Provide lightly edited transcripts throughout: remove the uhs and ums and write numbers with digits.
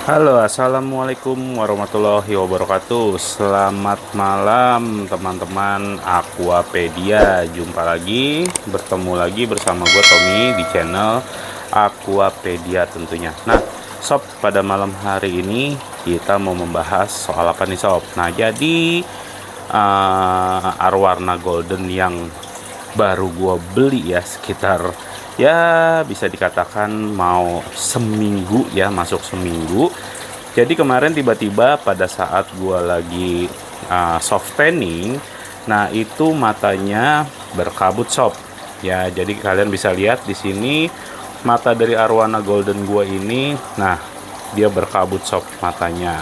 Halo, assalamualaikum warahmatullahi wabarakatuh. Selamat malam teman-teman Aquapedia. Jumpa lagi, bertemu lagi bersama gue Tommy di channel Aquapedia tentunya. Nah, sob, pada malam hari ini kita mau membahas soal apa nih sob? Nah, jadi arwarna golden yang baru gue beli ya, sekitar ya bisa dikatakan mau seminggu ya, masuk seminggu. Jadi kemarin tiba-tiba pada saat gue lagi soft tanning, nah itu matanya berkabut sob ya. Jadi kalian bisa lihat di sini mata dari arwana golden gue ini, nah dia berkabut sob matanya.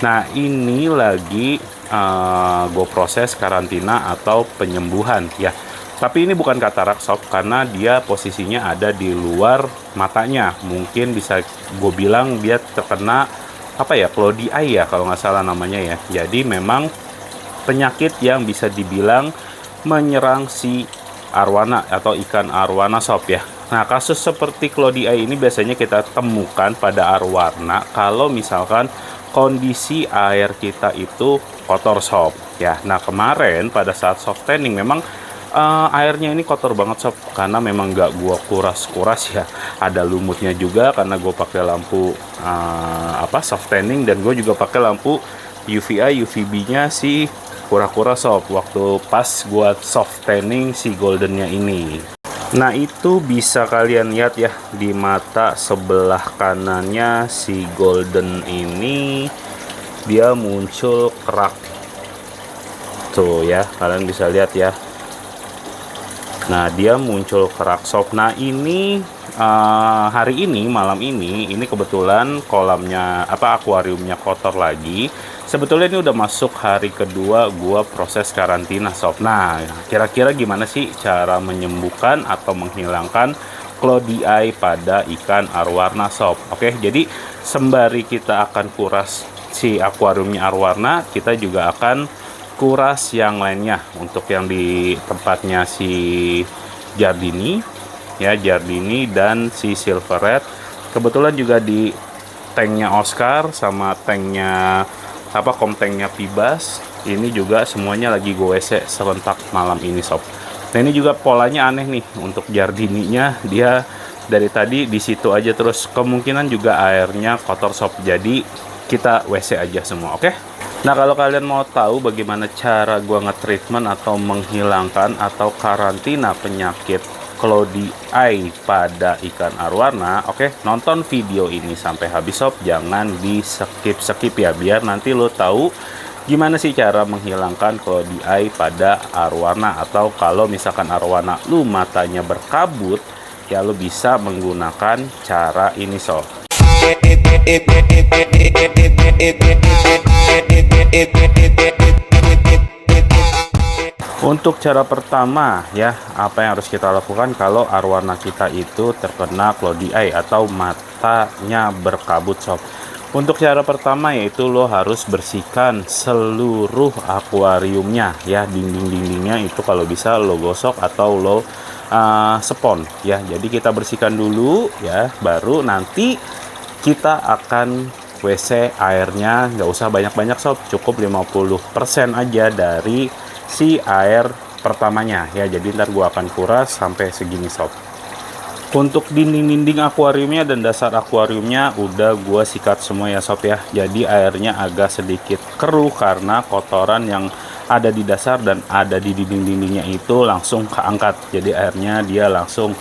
Nah ini lagi gue proses karantina atau penyembuhan ya. Tapi ini bukan katarak sob, karena dia posisinya ada di luar matanya. Mungkin bisa gue bilang dia terkena apa ya, cloudy eye ya kalau nggak salah namanya ya. Jadi memang penyakit yang bisa dibilang menyerang si arwana atau ikan arwana sob ya. Nah, kasus seperti cloudy eye ini biasanya kita temukan pada arwana kalau misalkan kondisi air kita itu kotor sob ya. Nah, kemarin pada saat soft tanning memang airnya ini kotor banget sob, karena memang nggak gua kuras-kuras ya. Ada lumutnya juga karena gue pakai lampu soft tanning, dan gue juga pakai lampu UVI UVB nya si kura-kura sob waktu pas gua soft tanning si goldennya ini. Nah itu bisa kalian lihat ya, di mata sebelah kanannya si golden ini dia muncul kerak tuh ya, kalian bisa lihat ya. Nah dia muncul kerak sob. Nah ini hari ini malam ini kebetulan kolamnya akuariumnya kotor lagi. Sebetulnya ini udah masuk hari kedua gua proses karantina sob. Nah kira-kira gimana sih cara menyembuhkan atau menghilangkan cloudy eye pada ikan arwarna sob? Oke, jadi sembari kita akan kuras si akuariumnya arwarna, kita juga akan kuras yang lainnya. Untuk yang di tempatnya si Giardini ya, Giardini dan si Silveret. Kebetulan juga di tanknya Oscar sama tanknya komtanknya Pibas ini juga semuanya lagi gue WC serentak malam ini sob. Nah ini juga polanya aneh nih, untuk Giardininya dia dari tadi di situ aja terus, kemungkinan juga airnya kotor sob. Jadi kita WC aja semua, oke? Nah kalau kalian mau tahu bagaimana cara gua nge-treatment atau menghilangkan atau karantina penyakit cloudy eye pada ikan arwarna, oke, nonton video ini sampai habis sob, jangan di skip ya, biar nanti lo tahu gimana sih cara menghilangkan cloudy eye pada arwarna. Atau kalau misalkan arwarna lu matanya berkabut ya, lo bisa menggunakan cara ini sob. Untuk cara pertama ya, apa yang harus kita lakukan kalau arwana kita itu terkena cloudy eye atau matanya berkabut sob. Untuk cara pertama yaitu lo harus bersihkan seluruh akuariumnya ya, dinding-dindingnya itu kalau bisa lo gosok atau lo spon ya. Jadi kita bersihkan dulu ya, baru nanti kita akan WC airnya nggak usah banyak-banyak sob, cukup 50% aja dari si air pertamanya ya. Jadi ntar gua akan kuras sampai segini sob. Untuk dinding-dinding akuariumnya dan dasar akuariumnya udah gua sikat semua ya sob ya. Jadi airnya agak sedikit keruh karena kotoran yang ada di dasar dan ada di dinding-dindingnya itu langsung keangkat. Jadi airnya dia langsung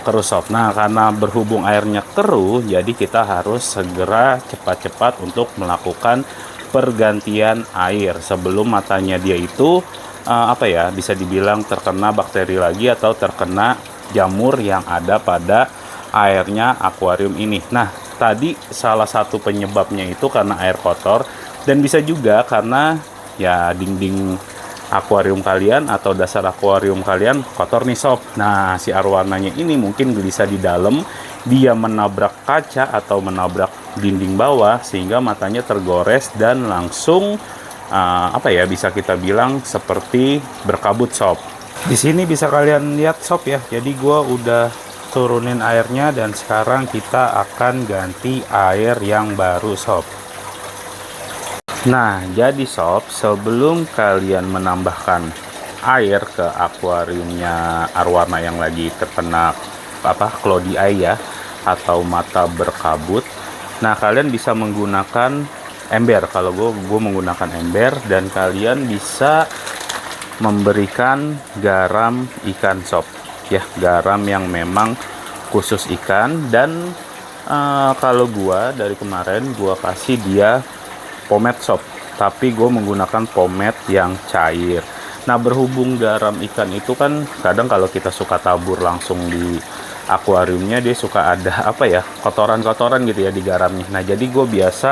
keruh sob. Nah karena berhubung airnya keruh, jadi kita harus segera cepat-cepat untuk melakukan pergantian air sebelum matanya dia itu bisa dibilang terkena bakteri lagi atau terkena jamur yang ada pada airnya akuarium ini. Nah tadi salah satu penyebabnya itu karena air kotor, dan bisa juga karena ya dinding akuarium kalian atau dasar akuarium kalian kotor nih sob. Nah si arwarnanya ini mungkin gelisah di dalam, dia menabrak kaca atau menabrak dinding bawah sehingga matanya tergores dan langsung bisa kita bilang seperti berkabut sob. Di sini bisa kalian lihat sob ya. Jadi gua udah turunin airnya dan sekarang kita akan ganti air yang baru sob. Nah jadi sob, sebelum kalian menambahkan air ke akuariumnya arwarna yang lagi terkena cloudy eye ya, atau mata berkabut, nah kalian bisa menggunakan ember. Kalau gue menggunakan ember, dan kalian bisa memberikan garam ikan sob ya, garam yang memang khusus ikan. Dan kalau gua dari kemarin gua kasih dia pomade sob, tapi gue menggunakan pomade yang cair. Nah berhubung garam ikan itu kan kadang kalau kita suka tabur langsung di akuariumnya, dia suka ada kotoran-kotoran gitu ya di garamnya. Nah jadi gue biasa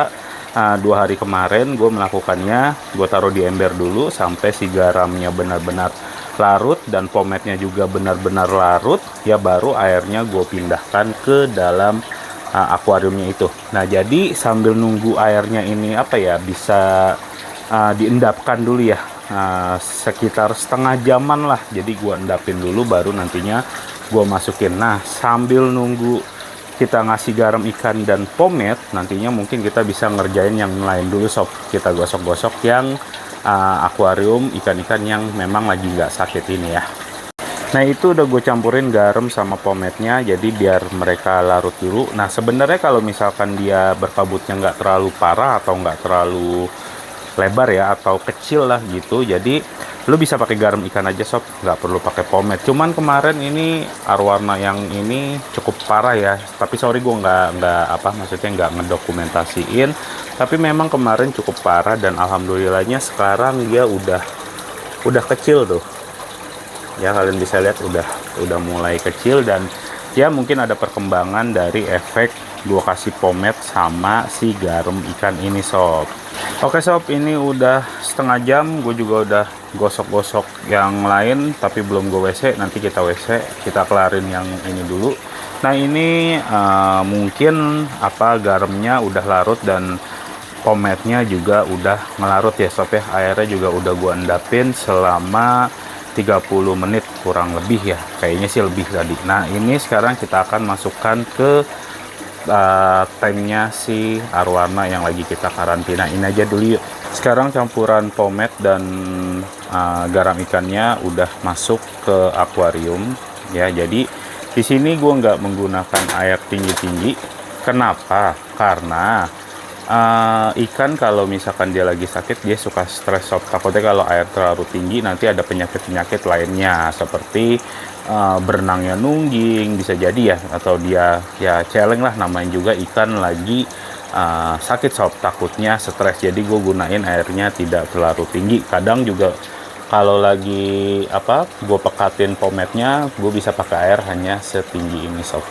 2 hari kemarin gue melakukannya, gue taruh di ember dulu sampai si garamnya benar-benar larut dan pomade-nya juga benar-benar larut ya, baru airnya gue pindahkan ke dalam akuariumnya itu. Nah jadi sambil nunggu airnya ini bisa diendapkan dulu ya, sekitar setengah jaman lah. Jadi gua endapin dulu baru nantinya gua masukin. Nah sambil nunggu kita ngasih garam ikan dan pomade, nantinya mungkin kita bisa ngerjain yang lain dulu sob. Kita gosok-gosok yang akuarium ikan-ikan yang memang lagi nggak sakit ini ya. Nah itu udah gue campurin garam sama pomade-nya, jadi biar mereka larut dulu. Nah sebenarnya kalau misalkan dia berkabutnya nggak terlalu parah atau nggak terlalu lebar ya, atau kecil lah gitu, jadi lu bisa pakai garam ikan aja sob, nggak perlu pakai pomade. Cuman kemarin ini arwarna yang ini cukup parah ya, tapi sorry gue maksudnya nggak ngedokumentasiin, tapi memang kemarin cukup parah. Dan alhamdulillahnya sekarang dia udah kecil tuh ya, kalian bisa lihat udah mulai kecil. Dan ya mungkin ada perkembangan dari efek gua kasih pomade sama si garam ikan ini sob. Oke sob, ini udah setengah jam, gue juga udah gosok-gosok yang lain tapi belum gue WC. Nanti kita WC, kita kelarin yang ini dulu. Nah ini mungkin garamnya udah larut dan pomade-nya juga udah melarut ya sob ya. Airnya juga udah gue endapin selama 30 menit kurang lebih ya, kayaknya sih lebih tadi. Nah ini sekarang kita akan masukkan ke tanknya si arwarna yang lagi kita karantina ini aja dulu yuk. Sekarang campuran pomade dan garam ikannya udah masuk ke akuarium ya. Jadi di sini gue nggak menggunakan air tinggi-tinggi. Kenapa? Karena ikan kalau misalkan dia lagi sakit, dia suka stres sob. Takutnya kalau air terlalu tinggi nanti ada penyakit-penyakit lainnya seperti berenangnya nungging bisa jadi ya, atau dia ya celeng lah, namanya juga ikan lagi sakit sob, takutnya stres. Jadi gue gunain airnya tidak terlalu tinggi. Kadang juga kalau lagi gue pekatin pomade-nya, gue bisa pakai air hanya setinggi ini sob.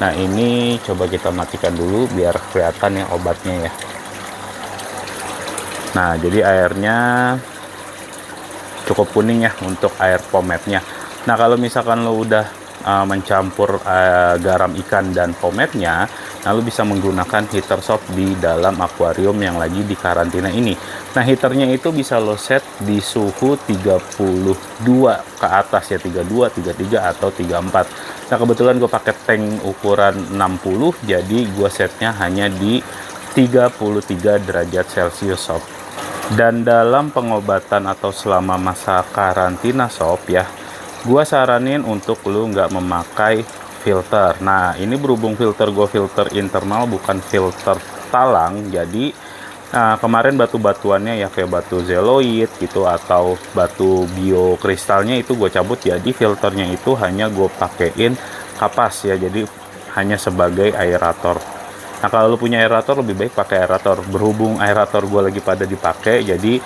Nah ini coba kita matikan dulu biar kelihatan ya obatnya ya. Nah jadi airnya cukup kuning ya untuk air pomade-nya. Nah kalau misalkan lo udah mencampur garam ikan dan pomade-nya, nah lo bisa menggunakan heater sob di dalam akuarium yang lagi di karantina ini. Nah heaternya itu bisa lo set di suhu 32 ke atas ya, 32, 33 atau 34. Nah kebetulan gue pakai tank ukuran 60, jadi gue setnya hanya di 33 derajat Celcius sob. Dan dalam pengobatan atau selama masa karantina sob ya, gua saranin untuk lu nggak memakai filter. Nah ini berhubung filter gue filter internal bukan filter talang, jadi kemarin batu-batuannya ya kayak batu zeoloid gitu atau batu biokristalnya itu gue cabut, jadi filternya itu hanya gue pakein kapas ya, jadi hanya sebagai aerator. Nah kalau lu punya aerator lebih baik pakai aerator. Berhubung aerator gue lagi pada dipakai, jadi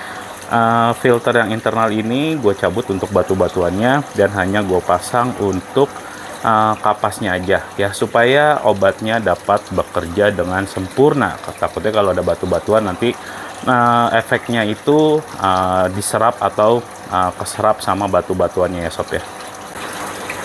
filter yang internal ini gue cabut untuk batu-batuannya dan hanya gue pasang untuk kapasnya aja ya, supaya obatnya dapat bekerja dengan sempurna. Takutnya kalau ada batu-batuan nanti efeknya itu diserap atau keserap sama batu-batuannya ya sob ya.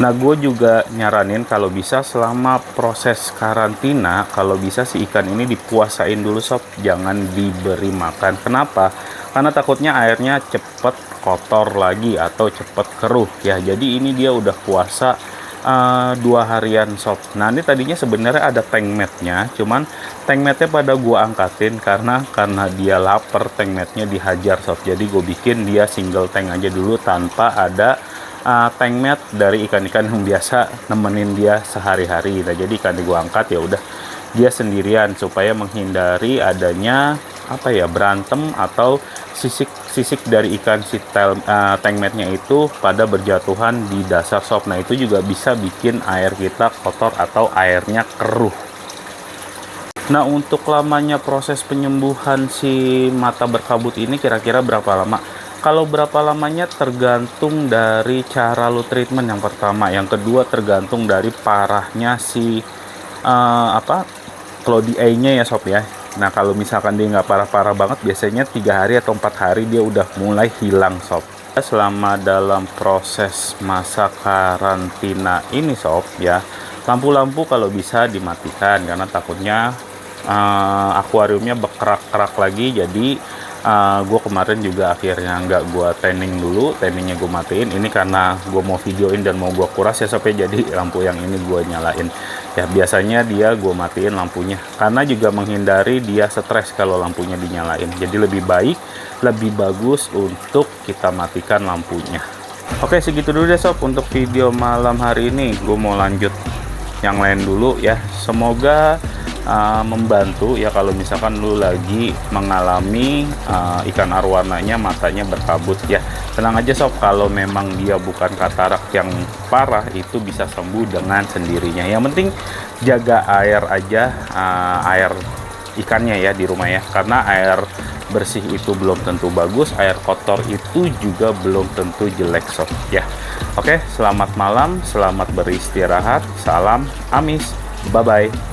Nah gue juga nyaranin kalau bisa selama proses karantina, kalau bisa si ikan ini dipuasain dulu sob, jangan diberi makan. Kenapa? Karena takutnya airnya cepet kotor lagi atau cepet keruh ya. Jadi ini dia udah puasa 2 harian sob. Nah ini tadinya sebenarnya ada tank mat-nya, cuman tank mat-nya pada gua angkatin karena dia lapar, tank mat-nya dihajar sob. Jadi gue bikin dia single tank aja dulu tanpa ada tank mat dari ikan-ikan yang biasa nemenin dia sehari-hari. Nah jadi ikan gua angkat ya udah dia sendirian supaya menghindari adanya apa ya, berantem atau sisik dari ikan si tank mat-nya itu pada berjatuhan di dasar sob. Nah itu juga bisa bikin air kita kotor atau airnya keruh. Nah untuk lamanya proses penyembuhan si mata berkabut ini kira-kira berapa lama? Kalau berapa lamanya tergantung dari cara lu treatment yang pertama. Yang kedua tergantung dari parahnya si Cloudy eye-nya ya sob ya. Nah kalau misalkan dia nggak parah-parah banget, biasanya 3 hari atau 4 hari dia udah mulai hilang sob. Selama dalam proses masa karantina ini sob ya, lampu-lampu kalau bisa dimatikan karena takutnya akuariumnya berkerak-kerak lagi. Jadi gue kemarin juga akhirnya nggak gue tanning dulu, tanningnya gue matiin. Ini karena gue mau videoin dan mau gue kuras ya sob ya, jadi lampu yang ini gue nyalain ya. Biasanya dia gue matiin lampunya karena juga menghindari dia stres kalau lampunya dinyalain. Jadi lebih baik, lebih bagus untuk kita matikan lampunya. Oke segitu dulu deh sob untuk video malam hari ini. Gue mau lanjut yang lain dulu ya. Semoga membantu ya kalau misalkan lu lagi mengalami ikan arwananya matanya berkabut ya. Tenang aja sob, kalau memang dia bukan katarak yang parah itu bisa sembuh dengan sendirinya. Yang penting jaga air aja, air ikannya ya di rumah ya, karena air bersih itu belum tentu bagus, air kotor itu juga belum tentu jelek sob ya. Oke, selamat malam, selamat beristirahat, salam amis, bye bye.